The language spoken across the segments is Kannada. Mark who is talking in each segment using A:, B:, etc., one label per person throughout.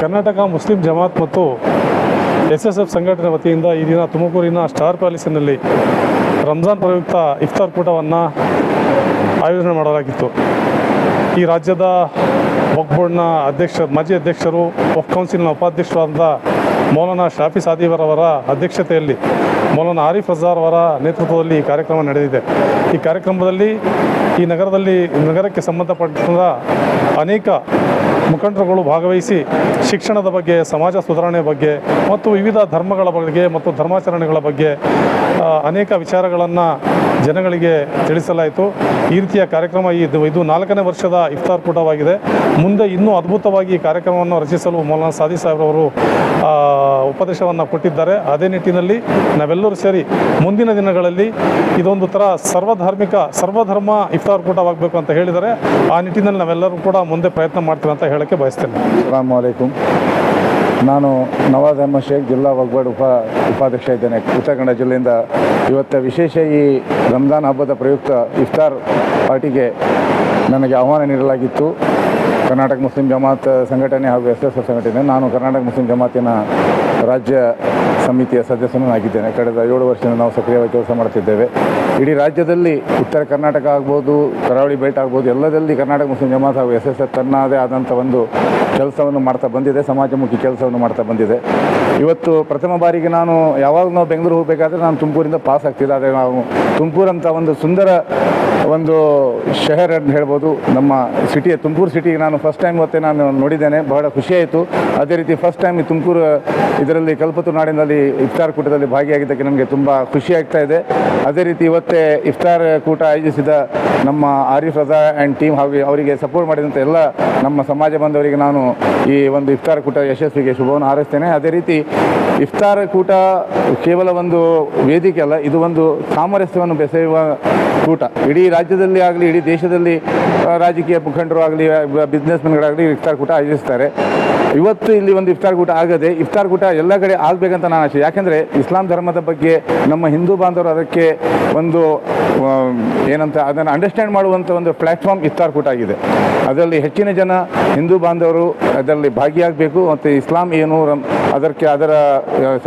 A: ಕರ್ನಾಟಕ ಮುಸ್ಲಿಂ ಜಮಾತ್ ಮತ್ತು SSF ಸಂಘಟನೆ ವತಿಯಿಂದ ಈ ದಿನ ತುಮಕೂರಿನ ಸ್ಟಾರ್ ಪ್ಯಾಲೇಸಿನಲ್ಲಿ ರಂಜಾನ್ ಪ್ರಯುಕ್ತ ಇಫ್ತಾರ್ ಕೂಟವನ್ನು ಆಯೋಜನೆ ಮಾಡಲಾಗಿತ್ತು. ಈ ರಾಜ್ಯದ ವಕ್ಫ್ ಬೋರ್ಡ್ನ ಮಾಜಿ ಅಧ್ಯಕ್ಷರು, ವಕ್ಫ್ ಕೌನ್ಸಿಲ್ನ ಉಪಾಧ್ಯಕ್ಷರಾದ ಮೌಲಾನಾ ಶಾಫಿ ಸಾದಿಯವರವರ ಅಧ್ಯಕ್ಷತೆಯಲ್ಲಿ ಮೌಲಾನಾ ಆರಿಫ್ ಅಜಾರ್ ಅವರ ನೇತೃತ್ವದಲ್ಲಿ ಈ ಕಾರ್ಯಕ್ರಮ ನಡೆದಿದೆ. ಈ ಕಾರ್ಯಕ್ರಮದಲ್ಲಿ ಈ ನಗರಕ್ಕೆ ಸಂಬಂಧಪಟ್ಟ ಅನೇಕ ಮುಖಂಡರುಗಳು ಭಾಗವಹಿಸಿ ಶಿಕ್ಷಣದ ಬಗ್ಗೆ, ಸಮಾಜ ಸುಧಾರಣೆ ಬಗ್ಗೆ ಮತ್ತು ವಿವಿಧ ಧರ್ಮಗಳ ಬಗ್ಗೆ ಮತ್ತು ಧರ್ಮಾಚರಣೆಗಳ ಬಗ್ಗೆ ಅನೇಕ ವಿಚಾರಗಳನ್ನು ಜನಗಳಿಗೆ ತಿಳಿಸಲಾಯಿತು. ಈ ರೀತಿಯ ಕಾರ್ಯಕ್ರಮ ಇದು 4ನೇ ವರ್ಷದ ಇಫ್ತಾರ್ ಕೂಟವಾಗಿದೆ. ಮುಂದೆ ಇನ್ನೂ ಅದ್ಭುತವಾಗಿ ಈ ಕಾರ್ಯಕ್ರಮವನ್ನು ರಚಿಸಲು ಮೌಲಾನಾ ಸಾದಿ ಸಾಹೇಬ್ರವರು ಉಪದೇಶವನ್ನು ಕೊಟ್ಟಿದ್ದಾರೆ. ಅದೇ ನಿಟ್ಟಿನಲ್ಲಿ ನಾವೆಲ್ಲರೂ ಸೇರಿ ಮುಂದಿನ ದಿನಗಳಲ್ಲಿ ಇದೊಂದು ಥರ ಸರ್ವಧರ್ಮ ಇಫ್ತಾರ್ ಕೂಟವಾಗಬೇಕು ಅಂತ ಹೇಳಿದರೆ ಆ ನಿಟ್ಟಿನಲ್ಲಿ ನಾವೆಲ್ಲರೂ ಕೂಡ ಮುಂದೆ ಪ್ರಯತ್ನ ಮಾಡ್ತೀವಿ ಅಂತ ಹೇಳೋಕ್ಕೆ ಬಯಸ್ತೇನೆ.
B: ಅಸ್ಸಲಾಮು ಅಲೈಕುಂ. ನಾನು ನವಾಜ್ ಅಹಮದ್ ಶೇಖ್, ಜಿಲ್ಲಾ ವಕ್ಫ್ ಬೋರ್ಡ್ ಉಪಾಧ್ಯಕ್ಷ ಇದ್ದೇನೆ, ಉತ್ತರ ಕನ್ನಡ ಜಿಲ್ಲೆಯಿಂದ. ಇವತ್ತು ವಿಶೇಷ ಈ ರಂಜಾನ್ ಹಬ್ಬದ ಪ್ರಯುಕ್ತ ಇಫ್ತಾರ್ ಪಾರ್ಟಿಗೆ ನನಗೆ ಆಹ್ವಾನ ನೀಡಲಾಗಿತ್ತು. ಕರ್ನಾಟಕ ಮುಸ್ಲಿಂ ಜಮಾತ್ ಸಂಘಟನೆ ಹಾಗೂ SSF ಸಂಘಟನೆ. ನಾನು ಕರ್ನಾಟಕ ಮುಸ್ಲಿಂ ಜಮಾತಿನ ರಾಜ್ಯ ಸಮಿತಿಯ ಸದಸ್ಯನೂ ಆಗಿದ್ದೇನೆ. ಕಳೆದ 7 ವರ್ಷದಿಂದ ನಾವು ಸಕ್ರಿಯವಾಗಿ ಕೆಲಸ ಮಾಡ್ತಿದ್ದೇವೆ. ಇಡೀ ರಾಜ್ಯದಲ್ಲಿ ಉತ್ತರ ಕರ್ನಾಟಕ ಆಗ್ಬೋದು, ಕರಾವಳಿ ಬೆಲ್ಟ್ ಆಗ್ಬೋದು, ಎಲ್ಲದಲ್ಲಿ ಕರ್ನಾಟಕ ಮುಸ್ಲಿಂ ಜಮಾತ್ ಹಾಗೂ SSF ತನ್ನದೇ ಆದಂಥ ಒಂದು ಕೆಲಸವನ್ನು ಮಾಡ್ತಾ ಬಂದಿದೆ, ಸಮಾಜಮುಖಿ ಕೆಲಸವನ್ನು ಮಾಡ್ತಾ ಬಂದಿದೆ. ಇವತ್ತು ಪ್ರಥಮ ಬಾರಿಗೆ ನಾವು ಬೆಂಗಳೂರು ಹೋಗಬೇಕಾದ್ರೆ ನಾನು ತುಮಕೂರಿಂದ ಪಾಸ್ ಆಗ್ತಿದ್ದೆ. ಆದರೆ ನಾವು ತುಮಕೂರಂಥ ಒಂದು ಸುಂದರ ಒಂದು ಶಹರ ಅಂತ ಹೇಳ್ಬೋದು. ನಮ್ಮ ತುಮಕೂರು ಸಿಟಿಗೆ ನಾನು ಫಸ್ಟ್ ಟೈಮ್ ನಾನು ನೋಡಿದ್ದೇನೆ, ಬಹಳ ಖುಷಿಯಾಯಿತು. ಅದೇ ರೀತಿ ಫಸ್ಟ್ ಟೈಮ್ ಈ ತುಮಕೂರು ಇದರಲ್ಲಿ ಕಲ್ಪತರು ನಾಡಿನಲ್ಲಿ ಇಫ್ತಾರ್ ಕೂಟದಲ್ಲಿ ಭಾಗಿಯಾಗಿದ್ದಕ್ಕೆ ನಮಗೆ ತುಂಬ ಖುಷಿ ಆಗ್ತಾ ಇದೆ. ಅದೇ ರೀತಿ ಇವತ್ತೇ ಇಫ್ತಾರ್ ಕೂಟ ಆಯೋಜಿಸಿದ ನಮ್ಮ ಆರಿಫ್ ರಜಾ ಆ್ಯಂಡ್ ಟೀಮ್ ಹಾಗೂ ಅವರಿಗೆ ಸಪೋರ್ಟ್ ಮಾಡಿದಂಥ ಎಲ್ಲ ನಮ್ಮ ಸಮಾಜ ಬಾಂಧವರಿಗೆ ನಾನು ಈ ಒಂದು ಇಫ್ತಾರ್ ಕೂಟ ಯಶಸ್ವಿಗೆ ಶುಭವನ್ನು ಹಾರೈಸ್ತೇನೆ. ಅದೇ ರೀತಿ ಇಫ್ತಾರ್ ಕೂಟ ಕೇವಲ ಒಂದು ವೇದಿಕೆ ಅಲ್ಲ, ಇದು ಒಂದು ಸಾಮರಸ್ಯವನ್ನು ಬೆಸೆಯುವ ಕೂಟ. ಇಡೀ ರಾಜ್ಯದಲ್ಲಿ ಆಗಲಿ, ಇಡೀ ದೇಶದಲ್ಲಿ ರಾಜಕೀಯ ಮುಖಂಡರು ಆಗಲಿ, ಬಿಸ್ನೆಸ್ಮನ್ಗಳಾಗಲಿ ಇಫ್ತಾರ್ ಕೂಟ ಆಯೋಜಿಸ್ತಾರೆ. ಇವತ್ತು ಇಲ್ಲಿ ಒಂದು ಇಫ್ತಾರ್ ಕೂಟ ಆಗದೆ, ಇಫ್ತಾರ್ ಕೂಟ ಎಲ್ಲ ಕಡೆ ಆಗಬೇಕಂತ ನಾನು ಆಶೆ. ಯಾಕೆಂದರೆ ಇಸ್ಲಾಂ ಧರ್ಮದ ಬಗ್ಗೆ ನಮ್ಮ ಹಿಂದೂ ಬಾಂಧವರು ಅದಕ್ಕೆ ಒಂದು ಏನಂತ ಅದನ್ನು ಅಂಡರ್ಸ್ಟ್ಯಾಂಡ್ ಮಾಡುವಂಥ ಒಂದು ಪ್ಲ್ಯಾಟ್ಫಾರ್ಮ್ ಇಫ್ತಾರ್ ಕೂಟ ಆಗಿದೆ. ಅದರಲ್ಲಿ ಹೆಚ್ಚಿನ ಜನ ಹಿಂದೂ ಬಾಂಧವರು ಅದರಲ್ಲಿ ಭಾಗಿಯಾಗಬೇಕು. ಮತ್ತು ಇಸ್ಲಾಂ ಏನು, ಅದರ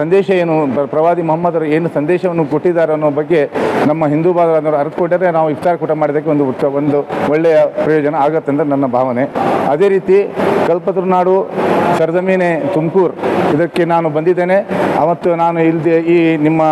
B: ಸಂದೇಶ ಏನು, ಪ್ರವಾದಿ ಮೊಹಮ್ಮದರು ಏನು ಸಂದೇಶವನ್ನು ಕೊಟ್ಟಿದ್ದಾರೆ ಅನ್ನೋ ಬಗ್ಗೆ ನಮ್ಮ ಹಿಂದೂ ಬಾಂಧವರು ಅರ್ಥಕೊಂಡರೆ ನಾವು ಇಫ್ತಾರ್ ಕೂಟ ಮಾಡಿದ್ದಕ್ಕೆ ಒಂದು ಒಳ್ಳೆಯ ಪ್ರಯೋಜನ ಆಗುತ್ತೆ ಅಂತ ನನ್ನ ಭಾವನೆ. ಅದೇ ರೀತಿ ಕಲ್ಪತರು ನಾಡು ಸರ್ಜಮೀನೆ ತುಮಕೂರು, ಇದಕ್ಕೆ ನಾನು ಬಂದಿದ್ದೇನೆ. ಅವತ್ತು ನಾನು ಈ ನಿಮ್ಮ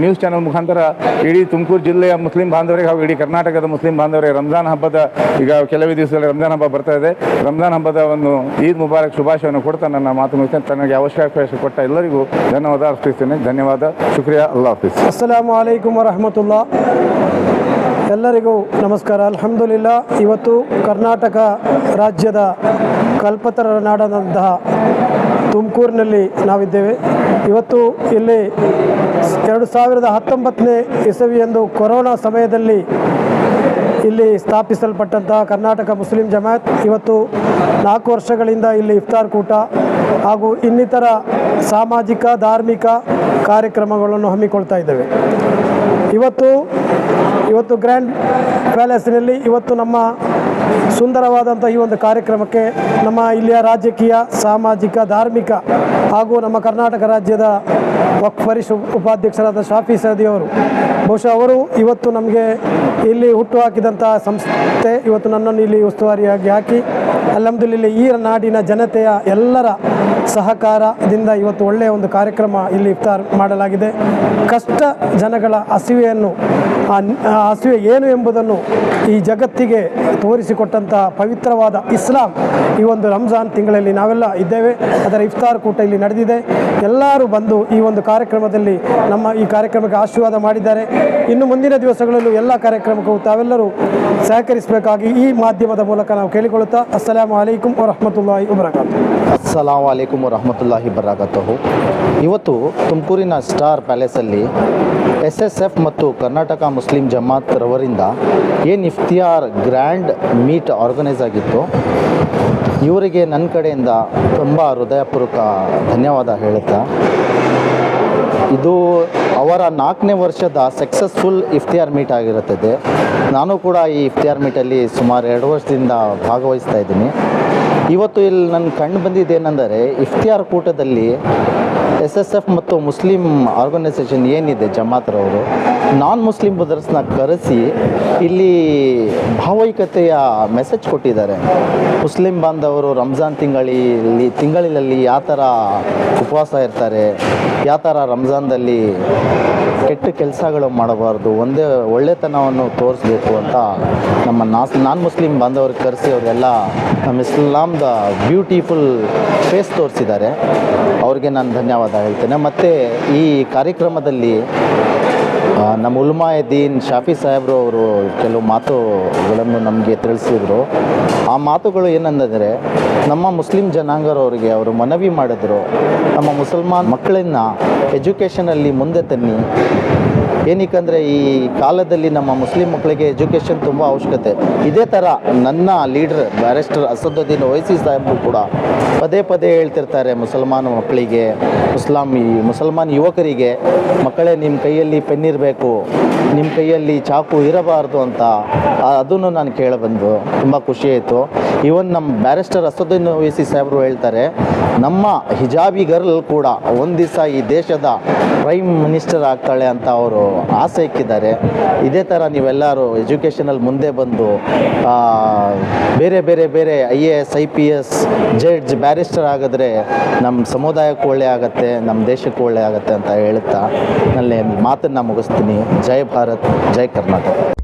B: ನ್ಯೂಸ್ ಚಾನಲ್ ಮುಖಾಂತರ ಇಡೀ ತುಮಕೂರು ಜಿಲ್ಲೆಯ ಮುಸ್ಲಿಂ ಬಾಂಧವರಿಗೆ ಹಾಗೂ ಇಡೀ ಕರ್ನಾಟಕದ ಮುಸ್ಲಿಂ ಬಾಂಧವರಿಗೆ ರಂಜಾನ್ ಹಬ್ಬದ, ಈಗ ಕೆಲವೇ ದಿವಸದಲ್ಲಿ ರಂಜಾನ್ ಹಬ್ಬ ಬರ್ತಾ ಇದೆ, ರಂಜಾನ್ ಹಬ್ಬದ ಒಂದು ಈದ್ ಮುಬಾರಕ್ ಶುಭಾಶಯವನ್ನು ಕೊಡ್ತಾ ನನ್ನ ಮಾತು ಮುಗಿಸ್ತೇನೆ. ತನಗೆ ಅವಕಾಶ ಕೊಟ್ಟ ಎಲ್ಲರಿಗೂ ಧನ್ಯವಾದ ಅರ್ಪಿಸ್ತೇನೆ. ಧನ್ಯವಾದ, ಶುಕ್ರಿಯಾ, ಅಲ್ಲಾಹ್ ಹಾಫಿಸ್.
C: ಅಸ್ಸಲಾಮು ಅಲೈಕುಂ ವರಹಮತುಲ್ಲಾ. ಎಲ್ಲರಿಗೂ ನಮಸ್ಕಾರ. ಅಲ್ಹಮ್ದುಲಿಲ್ಲಾ. ಇವತ್ತು ಕರ್ನಾಟಕ ರಾಜ್ಯದ ಕಲ್ಪತರ ನಾಡಾದಂತಹ ತುಮಕೂರಿನಲ್ಲಿ ನಾವಿದ್ದೇವೆ. ಇವತ್ತು ಇಲ್ಲಿ 2019ನೇ ಇಸವಿಯಂದು ಕೊರೋನಾ ಸಮಯದಲ್ಲಿ ಇಲ್ಲಿ ಸ್ಥಾಪಿಸಲ್ಪಟ್ಟಂತಹ ಕರ್ನಾಟಕ ಮುಸ್ಲಿಂ ಜಮಾತ್ ಇವತ್ತು 4 ವರ್ಷಗಳಿಂದ ಇಲ್ಲಿ ಇಫ್ತಾರ್ ಕೂಟ ಹಾಗೂ ಇನ್ನಿತರ ಸಾಮಾಜಿಕ ಧಾರ್ಮಿಕ ಕಾರ್ಯಕ್ರಮಗಳನ್ನು ಹಮ್ಮಿಕೊಳ್ತಾ ಇದ್ದೇವೆ. ಇವತ್ತು ಗ್ರ್ಯಾಂಡ್ ಪ್ಯಾಲೇಸಿನಲ್ಲಿ ಇವತ್ತು ನಮ್ಮ ಸುಂದರವಾದಂಥ ಈ ಒಂದು ಕಾರ್ಯಕ್ರಮಕ್ಕೆ ನಮ್ಮ ಇಲ್ಲಿಯ ರಾಜಕೀಯ, ಸಾಮಾಜಿಕ, ಧಾರ್ಮಿಕ ಹಾಗೂ ನಮ್ಮ ಕರ್ನಾಟಕ ರಾಜ್ಯದ ವಕ್ಫ್ ಪರಿಷತ್ ಉಪಾಧ್ಯಕ್ಷರಾದ ಶಾಫಿ ಸಾದಿಯವರು, ಬಹುಶಃ ಅವರು ಇವತ್ತು ನಮಗೆ ಇಲ್ಲಿ ಹುಟ್ಟು ಹಾಕಿದಂಥ ಸಂಸ್ಥೆ ಇವತ್ತು ನನ್ನನ್ನು ಇಲ್ಲಿ ಉಸ್ತುವಾರಿಯಾಗಿ ಹಾಕಿ ಅಲ್ಹಮ್ದುಲಿಲ್ಲಾಹ್ ಈ ನಾಡಿನ ಜನತೆಯ ಎಲ್ಲರ ಸಹಕಾರದಿಂದ ಇವತ್ತು ಒಳ್ಳೆಯ ಒಂದು ಕಾರ್ಯಕ್ರಮ ಇಲ್ಲಿ ಇಫ್ತಾರ್ ಮಾಡಲಾಗಿದೆ. ಕಷ್ಟ ಜನಗಳ ಹಸಿವೆಯನ್ನು, ಹಸಿವೆ ಏನು ಎಂಬುದನ್ನು ಈ ಜಗತ್ತಿಗೆ ತೋರಿಸಿಕೊಟ್ಟಂಥ ಪವಿತ್ರವಾದ ಇಸ್ಲಾಂ ಈ ಒಂದು ರಂಜಾನ್ ತಿಂಗಳಲ್ಲಿ ನಾವೆಲ್ಲ ಇದ್ದೇವೆ. ಅದರ ಇಫ್ತಾರ್ ಕೂಟ ಇಲ್ಲಿ ನಡೆದಿದೆ. ಎಲ್ಲರೂ ಬಂದು ಈ ಒಂದು ಕಾರ್ಯಕ್ರಮದಲ್ಲಿ ನಮ್ಮ ಈ ಕಾರ್ಯಕ್ರಮಕ್ಕೆ ಆಶೀರ್ವಾದ ಮಾಡಿದ್ದಾರೆ. ಇನ್ನು ಮುಂದಿನ ದಿವಸಗಳಲ್ಲೂ ಎಲ್ಲ ಕಾರ್ಯಕ್ರಮಕ್ಕೂ ತಾವೆಲ್ಲರೂ ಸಹಕರಿಸಬೇಕಾಗಿ ಈ ಮಾಧ್ಯಮದ ಮೂಲಕ ನಾವು ಕೇಳಿಕೊಳ್ಳುತ್ತಾ ಅಸ್ಸಲಾಮು ಅಲೈಕುಂ ವರಹಮತುಲ್ಲಾಹಿ ವಬರಕಾತುಹು.
D: ಅಸ್ಸಲಾಮು ಅಲೈಕುಂ ವರಹಮತುಲ್ಲಾಹಿ ವಬರಕಾತುಹು. ಇವತ್ತು ತುಮಕೂರಿನ ಸ್ಟಾರ್ ಪ್ಯಾಲೇಸಲ್ಲಿ SSF ಮತ್ತು ಕರ್ನಾಟಕ ಮುಸ್ಲಿಂ ಜಮಾತ್ ರವರಿಂದ ಏನು ಇಫ್ತಿಯಾರ್ ಗ್ರ್ಯಾಂಡ್ ಮೀಟ್ ಆರ್ಗನೈಸ್ ಆಗಿತ್ತು, ಇವರಿಗೆ ನನ್ನ ಕಡೆಯಿಂದ ತುಂಬ ಹೃದಯಪೂರ್ವಕ ಧನ್ಯವಾದ ಹೇಳುತ್ತಾ, ಇದು ಅವರ 4ನೇ ವರ್ಷದ ಸಕ್ಸಸ್ಫುಲ್ ಇಫ್ತಿಯಾರ್ ಮೀಟ್ ಆಗಿರುತ್ತದೆ. ನಾನು ಕೂಡ ಈ ಇಫ್ತಿಯಾರ್ ಮೀಟಲ್ಲಿ ಸುಮಾರು 2 ವರ್ಷದಿಂದ ಭಾಗವಹಿಸ್ತಾ ಇದ್ದೀನಿ. ಇವತ್ತು ಇಲ್ಲಿ ನನ್ನ ಕಂಡು ಬಂದಿದ್ದೇನೆಂದರೆ ಇಫ್ತಿಯಾರ್ ಕೂಟದಲ್ಲಿ SSF ಮತ್ತು ಮುಸ್ಲಿಂ ಆರ್ಗನೈಸೇಷನ್ ಏನಿದೆ ಜಮಾತ್ರವರು ನಾನ್ ಮುಸ್ಲಿಂ ಬ್ರದರ್ಸ್ನ ಕರೆಸಿ ಇಲ್ಲಿ ಭಾವೈಕ್ಯತೆಯ ಮೆಸೇಜ್ ಕೊಟ್ಟಿದ್ದಾರೆ. ಮುಸ್ಲಿಂ ಬಾಂಧವರು ರಂಜಾನ್ ತಿಂಗಳಲ್ಲಿ ಯಾವ ಥರ ಉಪವಾಸ ಇರ್ತಾರೆ, ಯಾವ ಥರ ರಂಜಾನ್ದಲ್ಲಿ ಕೆಟ್ಟ ಕೆಲಸಗಳು ಮಾಡಬಾರ್ದು, ಒಂದೇ ಒಳ್ಳೆತನವನ್ನು ತೋರಿಸ್ಬೇಕು ಅಂತ ನಮ್ಮ ನಾನ್ ಮುಸ್ಲಿಂ ಬಾಂಧವ್ರಿಗೆ ಕರೆಸಿ ಅವರೆಲ್ಲ ನಮ್ಮ ಇಸ್ಲಾಮ್ದ ಬ್ಯೂಟಿಫುಲ್ ಫೇಸ್ ತೋರಿಸಿದ್ದಾರೆ. ಅವ್ರಿಗೆ ನಾನು ಧನ್ಯವಾದ ಹೇಳ್ತೇನೆ. ಮತ್ತು ಈ ಕಾರ್ಯಕ್ರಮದಲ್ಲಿ ನಮ್ಮ ಉಲ್ಮಾಯದ್ದೀನ್ ಶಾಫಿ ಸಾಹೇಬ್ರು ಅವರು ಕೆಲವು ಮಾತುಗಳನ್ನು ನಮಗೆ ತಿಳಿಸಿದರು. ಆ ಮಾತುಗಳು ಏನಂದರೆ, ನಮ್ಮ ಮುಸ್ಲಿಂ ಜನಾಂಗರವರಿಗೆ ಅವರು ಮನವಿ ಮಾಡಿದ್ರು, ನಮ್ಮ ಮುಸಲ್ಮಾನ್ ಮಕ್ಕಳನ್ನು ಎಜುಕೇಷನಲ್ಲಿ ಮುಂದೆ ತನ್ನಿ. ಏನಕ್ಕಂದರೆ ಈ ಕಾಲದಲ್ಲಿ ನಮ್ಮ ಮುಸ್ಲಿಂ ಮಕ್ಕಳಿಗೆ ಎಜುಕೇಷನ್ ತುಂಬ ಅವಶ್ಯಕತೆ. ಇದೇ ಥರ ನನ್ನ ಲೀಡರ್ ಬ್ಯಾರಿಸ್ಟರ್ ಅಸದುದ್ದೀನ್ ಓವೈಸಿ ಸಾಹೇಬರು ಕೂಡ ಪದೇ ಪದೇ ಹೇಳ್ತಿರ್ತಾರೆ ಮುಸಲ್ಮಾನ ಮಕ್ಕಳಿಗೆ, ಮುಸಲ್ಮಾನ್ ಯುವಕರಿಗೆ, ಮಕ್ಕಳೇ ನಿಮ್ಮ ಕೈಯಲ್ಲಿ ಪೆನ್ ಇರಬೇಕು, ನಿಮ್ಮ ಕೈಯಲ್ಲಿ ಚಾಕು ಇರಬಾರ್ದು ಅಂತ. ಅದನ್ನು ನಾನು ಕೇಳಬಂದು ತುಂಬ ಖುಷಿ ಆಯಿತು. ಈವನ್ ನಮ್ಮ ಬ್ಯಾರಿಸ್ಟರ್ ಅಸದುದ್ದೀನ್ ಓವೈಸಿ ಸಾಹೇಬರು ಹೇಳ್ತಾರೆ, ನಮ್ಮ ಹಿಜಾಬಿ ಗರ್ಲ್ ಕೂಡ ಒಂದು ದಿವಸ ಈ ದೇಶದ ಪ್ರೈಮ್ ಮಿನಿಸ್ಟರ್ ಆಗ್ತಾಳೆ ಅಂತ ಅವರು ಆಸೆ ಇಕ್ಕಿದ್ದಾರೆ. ಇದೇ ಥರ ನೀವೆಲ್ಲರೂ ಎಜುಕೇಷನಲ್ಲಿ ಮುಂದೆ ಬಂದು ಬೇರೆ IAS IPS ಜಡ್ಜ್ ಬ್ಯಾರಿಸ್ಟರ್ ಆಗಿದ್ರೆ ನಮ್ಮ ಸಮುದಾಯಕ್ಕೂ ಒಳ್ಳೆ ಆಗುತ್ತೆ, ನಮ್ಮ ದೇಶಕ್ಕೂ ಒಳ್ಳೆ ಆಗುತ್ತೆ ಅಂತ ಹೇಳ್ತಾ ನನ್ನ ಮಾತನ್ನು ಮುಗಿಸ್ತೀನಿ. ಜೈ ಭಾರತ್, ಜೈ ಕರ್ನಾಟಕ.